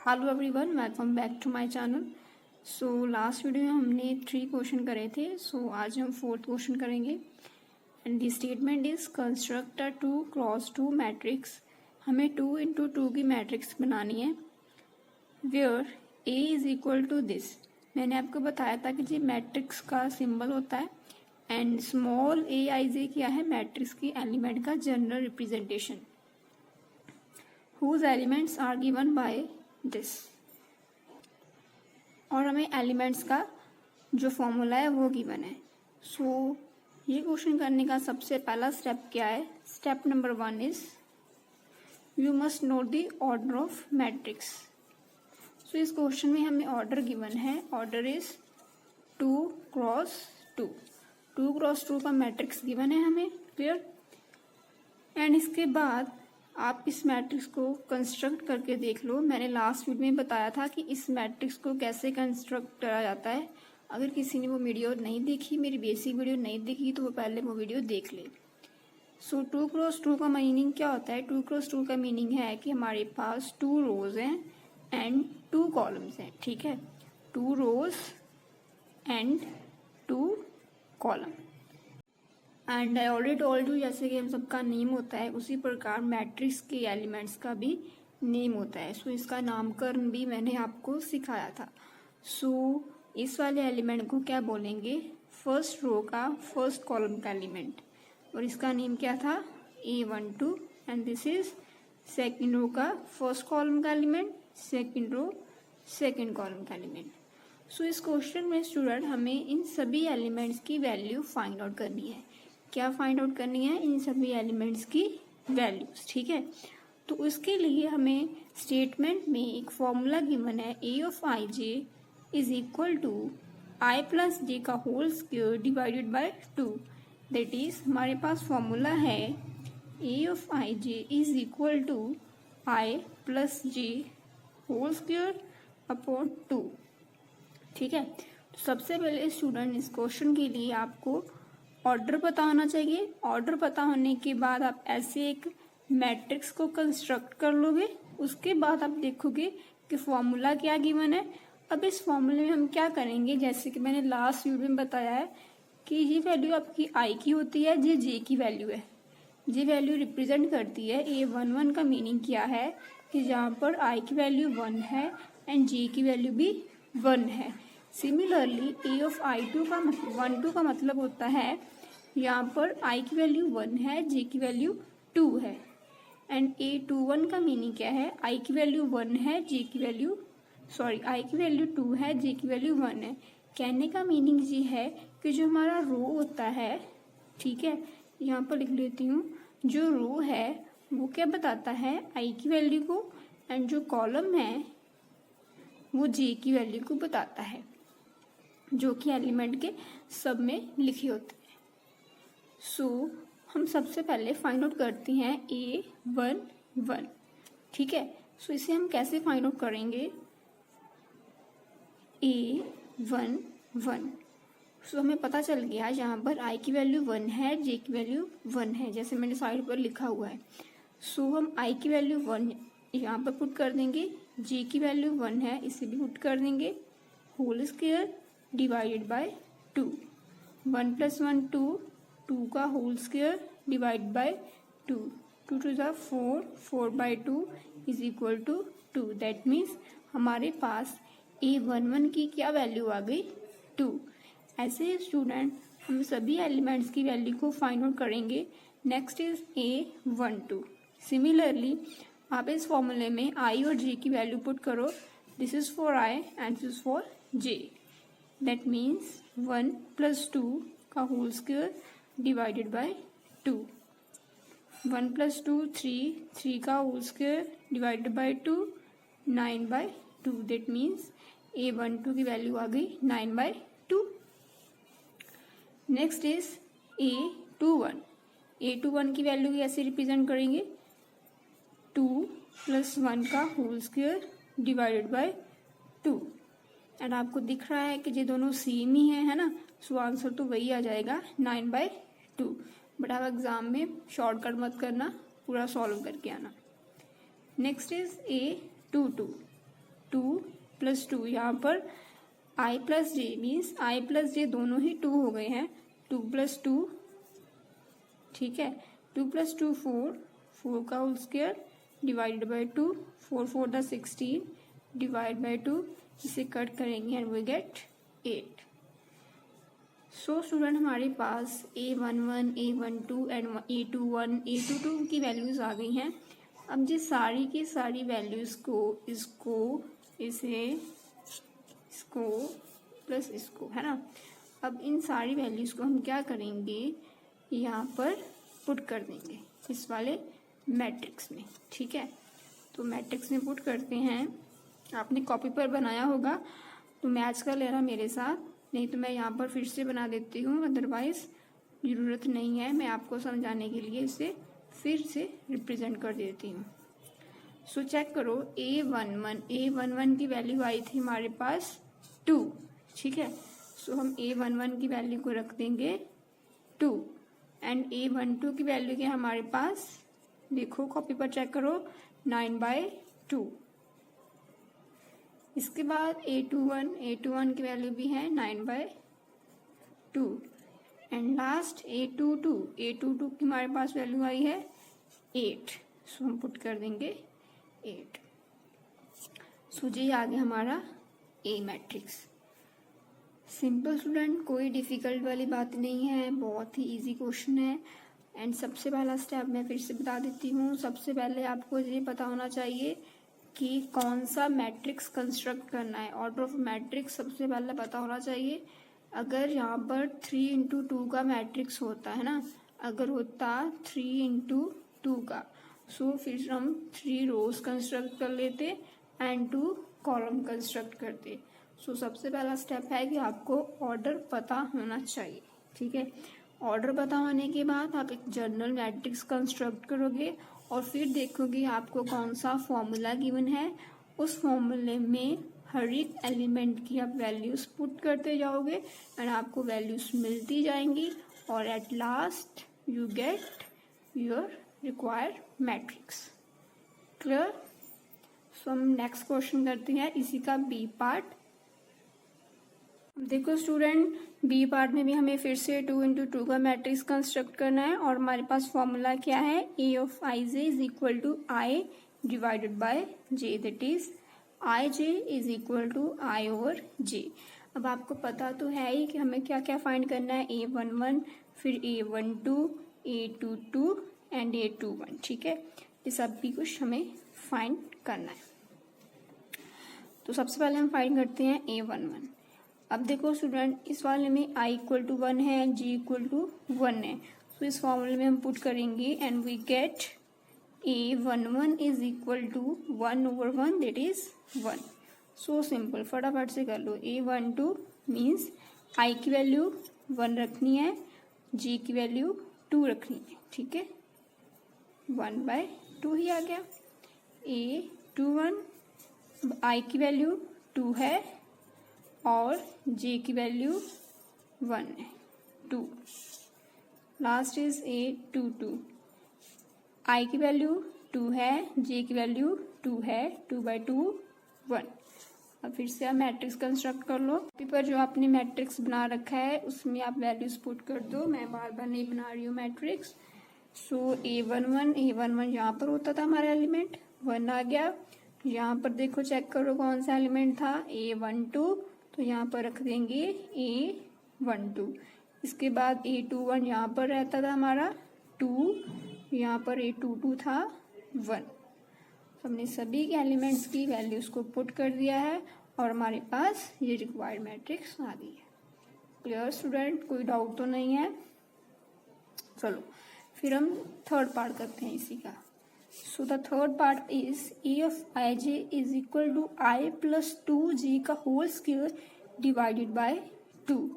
Hello everyone, welcome back to my channel. So last video में हमने 3 question करे थे। सो आज हम 4th क्वेश्चन करेंगे and the statement is construct a 2x2 matrix. हमें 2 into 2 की मैट्रिक्स बनानी है where A is equal to this. मैंने आपको बताया था कि ये मैट्रिक्स का सिंबल होता है एंड स्मॉल aij क्या है, मैट्रिक्स की एलिमेंट का general representation whose elements are given by this। और हमें एलिमेंट्स का जो फॉर्मूला है वो गिवन है। सो ये क्वेश्चन करने का सबसे पहला स्टेप क्या है? Step number 1 is you must note the order of matrix. So इस क्वेश्चन में हमें ऑर्डर गिवन है। Order is 2x2। 2x2 का मैट्रिक्स गिवन है हमें, क्लियर। एंड इसके बाद आप इस मैट्रिक्स को कंस्ट्रक्ट करके देख लो। मैंने लास्ट वीडियो में बताया था कि इस मैट्रिक्स को कैसे कंस्ट्रक्ट करा जाता है। अगर किसी ने वो वीडियो नहीं देखी, मेरी बेसिक वीडियो नहीं देखी, तो वो पहले वो वीडियो देख ले। सो 2x2 का मीनिंग क्या होता है? 2x2 का मीनिंग है कि हमारे पास 2 रोज हैं एंड 2 कॉलम्स हैं, ठीक है। 2 rows and 2 column. And I already told you, जैसे कि हम सबका नेम होता है उसी प्रकार मैट्रिक्स के एलिमेंट्स का भी नेम होता है। सो इसका नामकरण भी मैंने आपको सिखाया था। सो इस वाले एलिमेंट को क्या बोलेंगे? फर्स्ट रो का फर्स्ट कॉलम का एलिमेंट, और इसका नेम क्या था? A12। And this is second row का फर्स्ट कॉलम का element, second row second column का एलिमेंट। सो इस क्वेश्चन में स्टूडेंट हमें इन सभी एलिमेंट्स की वैल्यू फाइंड आउट करनी है। क्या फाइंड आउट करनी है? इन सभी एलिमेंट्स की वैल्यूज, ठीक है। तो उसके लिए हमें स्टेटमेंट में एक फॉर्मूला गिवन है, a of ij is equal to i plus J का whole square divided by 2। That is हमारे पास फॉर्मूला है a of ij is equal to i plus J whole square upon 2, ठीक है। तो सबसे पहले स्टूडेंट इस क्वेश्चन के लिए आपको ऑर्डर पता होना चाहिए। ऑर्डर पता होने के बाद आप ऐसे एक मैट्रिक्स को कंस्ट्रक्ट कर लोगे। उसके बाद आप देखोगे कि फॉर्मूला क्या गिवन है। अब इस फॉर्मूले में हम क्या करेंगे, जैसे कि मैंने लास्ट वीडियो में बताया है कि ये वैल्यू आपकी आई की होती है, ये जे की वैल्यू है। ये वैल्यू रिप्रेजेंट करती है A11 का मीनिंग क्या है कि जहाँ पर आई की वैल्यू 1 है एंड जे की वैल्यू भी 1 है। सिमिलरली A ऑफ I2 का 12 का मतलब होता है यहाँ पर I की वैल्यू 1 है, J की वैल्यू 2 है। एंड A21 का मीनिंग क्या है? I की वैल्यू 1 है, I की वैल्यू 2 है, J की वैल्यू 1 है। कहने का मीनिंग ये है कि जो हमारा रो होता है, ठीक है, यहाँ पर लिख लेती हूँ, जो रो है वो क्या बताता है? I की वैल्यू को, एंड जो कॉलम है वो J की वैल्यू को बताता है, जो कि एलिमेंट के सब में लिखे होते हैं। सो हम सबसे पहले फाइंड आउट करते हैं A11, ठीक है। सो इसे हम कैसे फाइंड आउट करेंगे? A11। सो हमें पता चल गया यहाँ पर I की वैल्यू 1 है, J की वैल्यू 1 है, जैसे मैंने साइड पर लिखा हुआ है। सो हम I की वैल्यू 1 यहाँ पर पुट कर देंगे, J की वैल्यू 1 है, इसे भी पुट कर देंगे, होल स्क्वायर डिवाइडेड बाय 2। 1 + 1 2, 2 का whole square divide by 2, 2 × 2 = 4, 4/2 is equal to 2। That means हमारे पास A11 की क्या वैल्यू आ गई? 2। ऐसे स्टूडेंट हम सभी एलिमेंट्स की वैल्यू को फाइंड आउट करेंगे। Next is A12। सिमिलरली आप इस फॉर्मूले में I और J की वैल्यू पुट करो। This is for I and this is for J। That means 1 + 2 का होल स्क्वायर डिवाइडेड बाय 2, 1 + 2 3, 3 का whole square divided by 2, 9/2। That means A12 की वैल्यू आ गई 9/2। Next is A21। A21 की value कैसे represent करेंगे? 2 + 1 का whole square divided by 2। And आपको दिख रहा है कि ये दोनों सेम ही है ना। सो आंसर तो वही आ जाएगा 9/2। बट आप एग्जाम में शॉर्टकट मत करना, पूरा सॉल्व करके आना। Next is A22। 2 प्लस 2, यहाँ पर i plus J means i plus J दोनों ही 2 हो गए हैं, 2 प्लस 2, ठीक है, 2 प्लस 2 4, 4 का whole square divided by 2, 4 4 the 16 divide by 2, इसे कट करेंगे and we get 8। So student हमारे पास A11, A12 and A21, A22 की वैल्यूज़ आ गई हैं। अब जी सारी की सारी वैल्यूज़ को इसको प्लस इसको, है ना। अब इन सारी वैल्यूज़ को हम क्या करेंगे, यहाँ पर पुट कर देंगे इस वाले मैट्रिक्स में, ठीक है। तो मैट्रिक्स में पुट करते हैं। आपने कॉपी पर बनाया होगा तो मैच कर लेना मेरे साथ, नहीं तो मैं यहाँ पर फिर से बना देती हूँ, अदरवाइज ज़रूरत नहीं है, मैं आपको समझाने के लिए इसे फिर से रिप्रेजेंट कर देती हूँ। सो चेक करो, A11 की वैल्यू आई थी हमारे पास 2, ठीक है। सो हम A11 की वैल्यू को रख देंगे 2 एंड A12 की वैल्यू क्या हमारे पास, देखो कॉपी पर चेक करो, 9/2। इसके बाद A21 की वैल्यू भी है 9/2 एंड लास्ट A22 की हमारे पास वैल्यू आई है 8। सो हम पुट कर देंगे 8। सो जी आ गया हमारा A मैट्रिक्स। सिंपल स्टूडेंट, कोई डिफ़िकल्ट वाली बात नहीं है, बहुत ही इजी क्वेश्चन है। एंड सबसे पहला स्टेप मैं फिर से बता देती हूँ। सबसे पहले आपको ये पता होना चाहिए कि कौन सा मैट्रिक्स कंस्ट्रक्ट करना है। ऑर्डर ऑफ मैट्रिक्स सबसे पहले पता होना चाहिए। अगर यहाँ पर 3×2 का मैट्रिक्स होता है ना, अगर होता 3×2 का, सो फिर हम 3 रोज कंस्ट्रक्ट कर लेते एंड 2 कॉलम कंस्ट्रक्ट करते। सो सबसे पहला स्टेप है कि आपको ऑर्डर पता होना चाहिए, ठीक है। ऑर्डर पता होने के बाद आप एक जनरल मैट्रिक्स कंस्ट्रक्ट करोगे और फिर देखोगे आपको कौन सा फॉर्मूला गिवन है, उस फॉर्मूले में हर एक एलिमेंट की आप वैल्यूज पुट करते जाओगे एंड आपको वैल्यूज मिलती जाएंगी और at last you get your required matrix. Clear. So हम नेक्स्ट क्वेश्चन करते हैं इसी का बी पार्ट। देखो स्टूडेंट, बी पार्ट में भी हमें फिर से 2×2 का मैट्रिक्स कंस्ट्रक्ट करना है और हमारे पास फॉर्मूला क्या है, A of ij is equal to I divided by j, that is ij is equal to I over j। अब आपको पता तो है ही कि हमें क्या क्या फाइंड करना है, A11, फिर A12, A22 एंड A21, ठीक है। ये सब भी कुछ हमें फाइंड करना है। तो सबसे पहले हम फाइंड करते हैं A11। अब देखो स्टूडेंट, इस वाले में I इक्वल टू 1 है, J इक्वल टू 1 है। तो इस फॉर्मूले में हम पुट करेंगे and we get A11 is equal to 1/1, that is 1। So simple, फटाफट से कर लो। A12 मीन्स I की वैल्यू 1 रखनी है, J की वैल्यू 2 रखनी है, ठीक है। 1/2 ही आ गया। A21 I की वैल्यू 2 है और J की वैल्यू 1 है, 2। लास्ट इज A22, I की वैल्यू 2 है, J की वैल्यू 2 है, 2/2 1। अब फिर से आप मैट्रिक्स कंस्ट्रक्ट कर लो। पेपर जो आपने मैट्रिक्स बना रखा है उसमें आप वैल्यूज पुट कर दो, मैं बार बार नहीं बना रही हूँ मैट्रिक्स। सो A11 यहाँ पर होता था हमारा एलिमेंट, 1 आ गया। यहाँ पर देखो चेक करो कौन सा एलिमेंट था, A12, तो यहाँ पर रख देंगे A12। इसके बाद A21 यहाँ पर रहता था हमारा 2, यहाँ पर A22 था 1। हमने सभी के एलिमेंट्स की वैल्यूज को पुट कर दिया है और हमारे पास ये रिक्वायर्ड मैट्रिक्स आ गई है। क्लियर स्टूडेंट, कोई डाउट तो नहीं है। चलो फिर हम थर्ड पार्ट करते हैं इसी का। So the third part is A of ij is equal to I plus 2j का whole square divided by 2।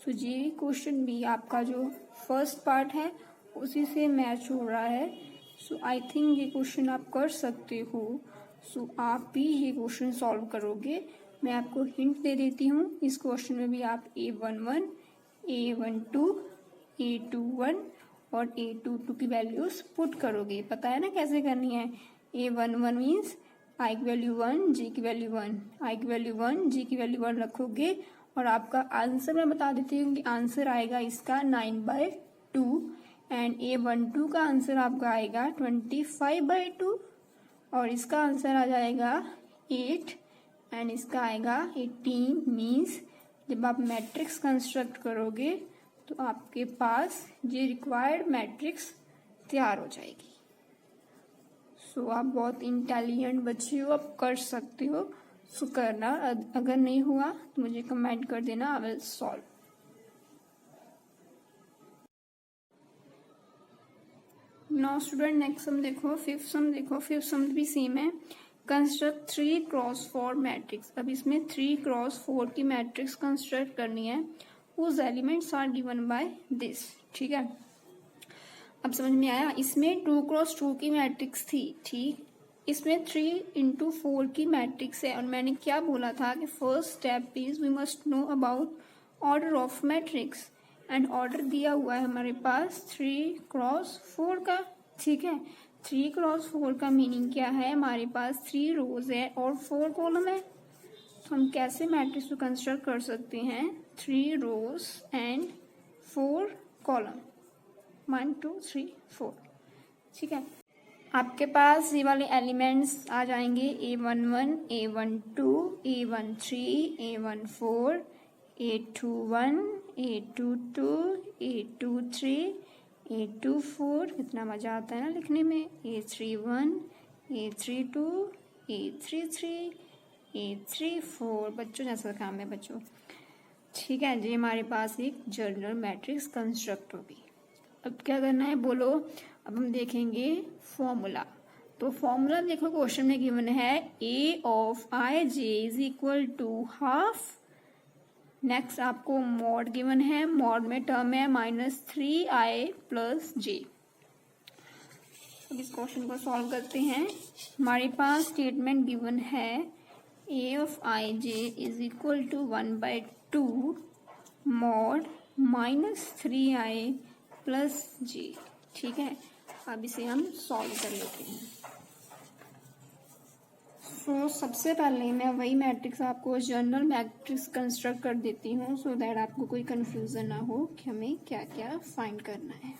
So ये क्वेश्चन भी आपका जो फर्स्ट पार्ट है उसी से मैच हो रहा है। सो आई थिंक ये क्वेश्चन आप कर सकते हो। सो आप भी ये क्वेश्चन सॉल्व करोगे। मैं आपको हिंट दे देती हूँ, इस क्वेश्चन में भी आप A11, A12, A21 और A22 की वैल्यूज पुट करोगे। पता है ना कैसे करनी है। A11 मीन्स आई की वैल्यू 1, जी की वैल्यू 1, आई की वैल्यू 1, जी की वैल्यू 1 रखोगे और आपका आंसर मैं बता देती हूँ कि आंसर आएगा इसका 9/2 एंड A12 का आंसर आपका आएगा 25/2 और इसका आंसर आ जाएगा 8 एंड इसका आएगा 18। मीन्स जब आप मैट्रिक्स कंस्ट्रक्ट करोगे तो आपके पास ये रिक्वायर्ड मैट्रिक्स तैयार हो जाएगी। सो आप बहुत इंटेलिजेंट बच्चे हो, आप कर सकते हो। सो करना, अगर नहीं हुआ तो मुझे कमेंट कर देना, I will solve. Now student next sum देखो, फिफ्थ सम देखो। फिफ्थ सम भी सेम है। Construct 3x4 matrix. अब इसमें 3x4 की मैट्रिक्स कंस्ट्रक्ट करनी है। उस elements are given by this. ठीक है, अब समझ में आया। इसमें 2x2 की मैट्रिक्स थी, ठीक। इसमें 3x4 की मैट्रिक्स है और मैंने क्या बोला था कि first step is we must know about order of matrix and order दिया हुआ है हमारे पास 3x4 का। ठीक है, 3x4 का मीनिंग क्या है, हमारे पास 3 रोज है और 4 कॉलम है। तो हम कैसे मैट्रिक्स को कंस्ट्रक्ट कर सकते हैं, 3 रोज एंड 4 कॉलम, 1 2 3 4। ठीक है, आपके पास ये वाले एलिमेंट्स आ जाएंगे A11, A12, A13, A14, A21, A22, A23, A24। कितना मजा आता है ना लिखने में। A31, A32, A33, A34। बच्चों जैसा काम है बच्चों। ठीक है जी, हमारे पास एक जनरल मैट्रिक्स कंस्ट्रक्ट होगी। अब क्या करना है बोलो। अब हम देखेंगे फॉर्मूला। तो फॉर्मूला देखो क्वेश्चन में गिवन है A of I J is equal to half. Next आपको मॉड गिवन है, मॉड में टर्म है -3i प्लस जे। अब इस क्वेश्चन को सॉल्व करते हैं। हमारे पास स्टेटमेंट गिवन है A of I J is equal to 1/2 mod -3i plus J. ठीक है, अब इसे हम सॉल्व कर लेते हैं। तो सबसे पहले मैं वही मैट्रिक्स आपको जनरल मैट्रिक्स कंस्ट्रक्ट कर देती हूँ सो दैट आपको कोई कंफ्यूजन ना हो कि हमें क्या क्या फाइंड करना है।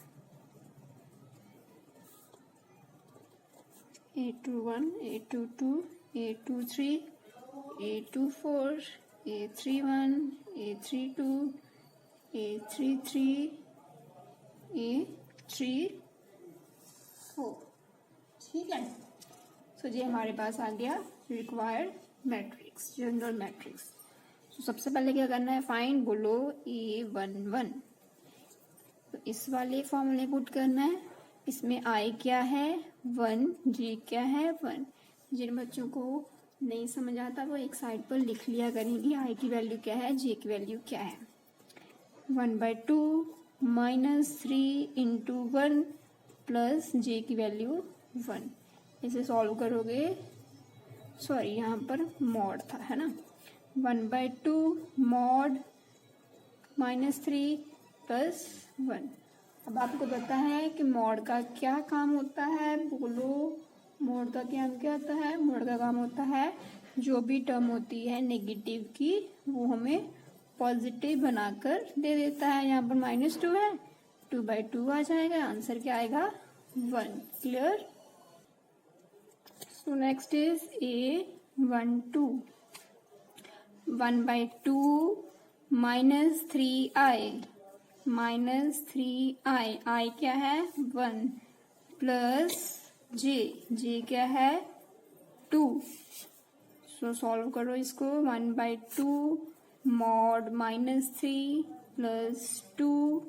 A21, A22, A23, A24, A31, A32, A33, A34। ठीक है, सो ये हमारे पास आ गया रिक्वायर्ड मैट्रिक्स, जनरल मैट्रिक्स। तो सबसे पहले क्या करना है, फाइंड बोलो A11। तो इस वाले फॉर्मूले पुट करना है। इसमें I क्या है 1, J क्या है 1। जिन बच्चों को नहीं समझ आता वो एक साइड पर लिख लिया करेंगे I की वैल्यू क्या है, J की वैल्यू क्या है। 1/2 -3 × 1 प्लस J की वैल्यू 1। इसे सॉल्व करोगे, सॉरी यहाँ पर मॉड था है ना। 1/2 मॉड -3 प्लस 1। अब आपको पता है कि मॉड का क्या काम होता है बोलो। मॉड का क्या होता है, मॉड का काम होता है जो भी टर्म होती है नेगेटिव की वो हमें पॉजिटिव बनाकर दे देता है। यहाँ पर -2 है, 2/2 आ जाएगा, आंसर क्या आएगा 1। Clear. So next is A12, 1/2 -3i, I क्या है 1 प्लस J क्या है 2। सो सॉल्व करो इसको। 1/2 मॉड -3 प्लस 2,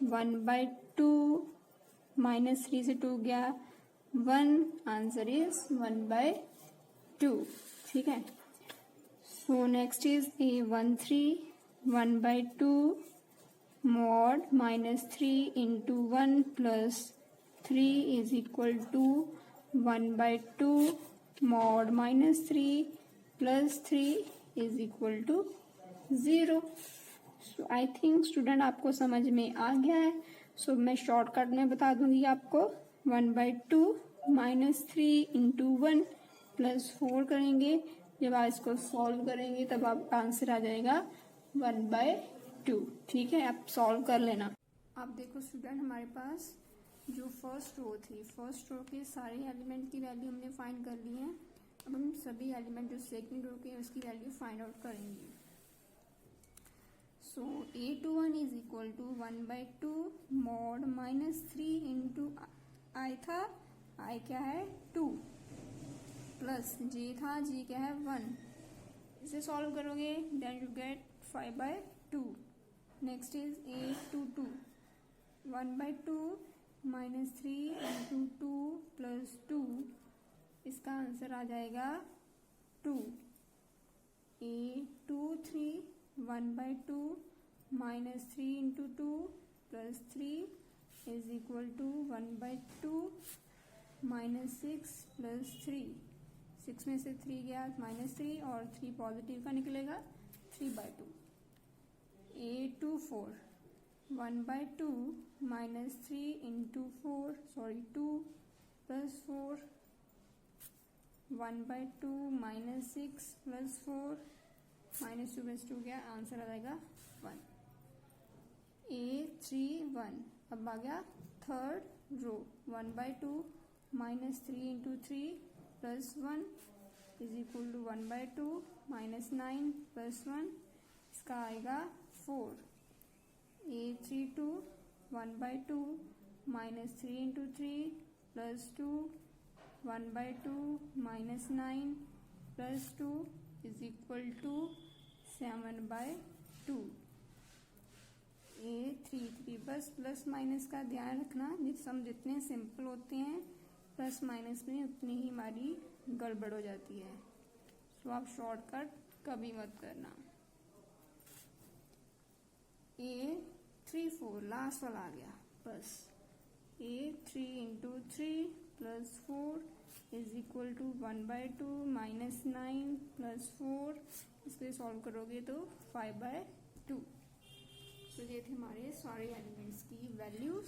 1/2 -3 से 2 गया 1, आंसर इज 1/2। ठीक है, so next is A13, 1/2 mod -3 × 1 plus 3 is equal to 1/2 mod -3 plus 3 is equal to 0। So I think student आपको समझ में आ गया है। सो मैं शॉर्टकट में बता दूंगी आपको। 1/2 -3 × 1 प्लस 4 करेंगे। जब आप इसको सॉल्व करेंगे तब आपका आंसर आ जाएगा 1/2। ठीक है, आप सॉल्व कर लेना। अब देखो स्टूडेंट, हमारे पास जो फर्स्ट रो थी, फर्स्ट रो के सारे एलिमेंट की वैल्यू हमने फाइंड कर ली है। अब हम सभी एलिमेंट जो सेकंड रो के उसकी वैल्यू फाइंड आउट करेंगे। So A21 is equal to 1/2 mod -3 into I था, आई क्या है 2, प्लस जे था, जे क्या है 1। इसे सॉल्व करोगे then you get 5/2। Next is A22 1/2 -3 into 2 plus 2, इसका आंसर आ जाएगा 2। A23 1/2 -3 into 2 plus 3 is equal to 1/2 -6 plus 3। 6 में से 3 गया -3 और 3 पॉजिटिव का निकलेगा 3/2। A24 1/2 -3 into 2 plus 4 1/2 -6 plus 4 -2 plus 2 गया, आंसर आ जाएगा 1। A31 अब आ गया third row 1/2 -3 into 3 plus 1 is equal to 1/2 -9 plus 1, इसका आएगा 4। A32 1/2 -3 into 3 plus 2 1/2 -9 plus 2 is equal to 7/2। A33 बस प्लस माइनस का ध्यान रखना, सम जितने सिंपल होते हैं प्लस माइनस में उतनी ही हमारी गड़बड़ हो जाती है। तो आप शॉर्टकट कभी मत करना। A34 लास्ट वाला आ गया, बस A3 into 3 plus 4 is equal to 1/2 -9 plus 4, इसको सॉल्व करोगे तो 5/2। तो ये थे हमारे सारे एलिमेंट्स की वैल्यूज।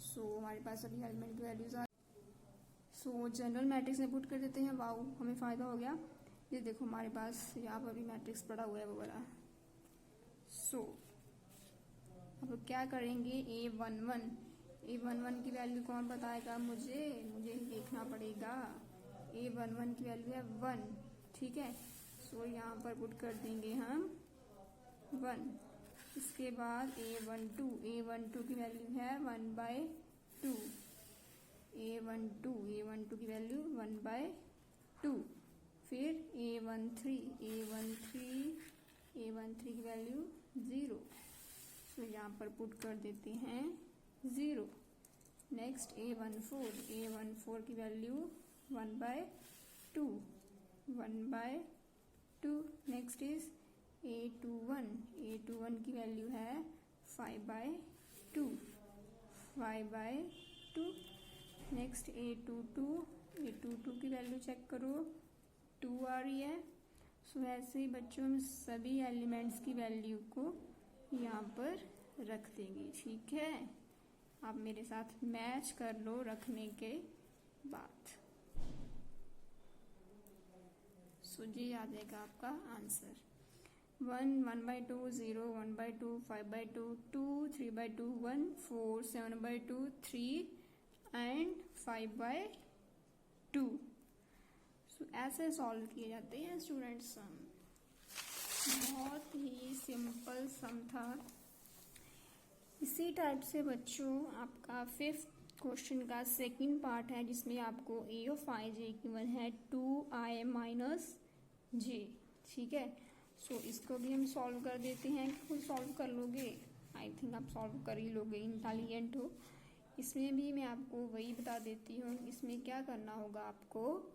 सो हमारे पास सभी एलिमेंट की वैल्यूज आ। सो जनरल मैट्रिक्स में पुट कर देते हैं। वाओ, हमें फायदा हो गया। ये देखो हमारे पास यहाँ पर भी मैट्रिक्स पड़ा हुआ है वो वाला। सो अब क्या करेंगे, A11 की वैल्यू कौन बताएगा मुझे ही देखना पड़ेगा। A11 की वैल्यू है 1, ठीक है। सो यहाँ पर पुट कर देंगे हम 1। इसके बाद A12 की वैल्यू है 1/2। A12 की वैल्यू 1/2। फिर A13 की वैल्यू 0, तो यहाँ पर पुट कर देते हैं 0। नेक्स्ट A14 की वैल्यू 1/2। नेक्स्ट इज A21 की वैल्यू है 5/2। नेक्स्ट A22 की वैल्यू चेक करो 2 आ रही है। सो ऐसे ही बच्चों में सभी एलिमेंट्स की वैल्यू को यहाँ पर रख देंगे, ठीक है। आप मेरे साथ मैच कर लो रखने के बाद। सो ये आ जाएगा आपका आंसर 1, 1/2, 0, 1/2, 5/2, 2, 3/2, 1, 4, 7/2, 3 एंड 5/2। सो ऐसे सॉल्व किए जाते हैं स्टूडेंट्स सम। बहुत ही सिंपल सम था। इसी टाइप से बच्चों आपका 5th क्वेश्चन का सेकंड पार्ट है, जिसमें आपको A of I J given है 2I - J, ठीक है। सो इसको भी हम सॉल्व कर देते हैं। खुद सॉल्व कर लोगे, आई थिंक आप सॉल्व कर ही लोगे, इंटेलिजेंट हो। इसमें भी मैं आपको वही बता देती हूँ। इसमें क्या करना होगा आपको,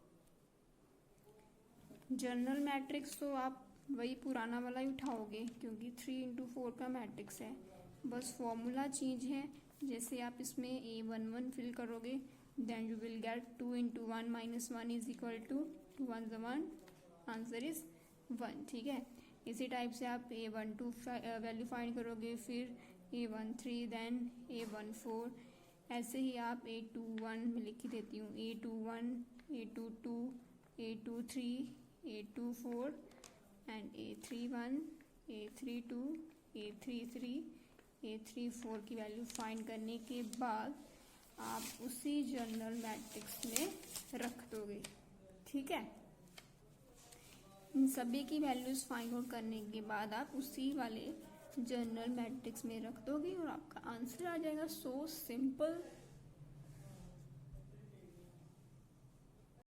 जनरल मैट्रिक्स तो आप वही पुराना वाला ही उठाओगे, क्योंकि 3x4 का मैट्रिक्स है। बस फॉर्मूला चेंज है। जैसे आप इसमें A11 फिल करोगे then you will get 2 × 1 - 1 is equal to 2 × 1, answer is 1, ठीक है। इसी टाइप से आप A12 वैल्यू फाइंड करोगे, फिर A13 देन A14। ऐसे ही आप A21 में लिख ही देती हूँ, A21, A22 A23, A24 and A31, A32, A33, A34 की वैल्यू फाइंड करने के बाद आप उसी जनरल मैट्रिक्स में रख दोगे। ठीक है, इन सभी की वैल्यूज फाइंड आउट करने के बाद आप उसी वाले जनरल मैट्रिक्स में रख दोगे और आपका आंसर आ जाएगा। So simple.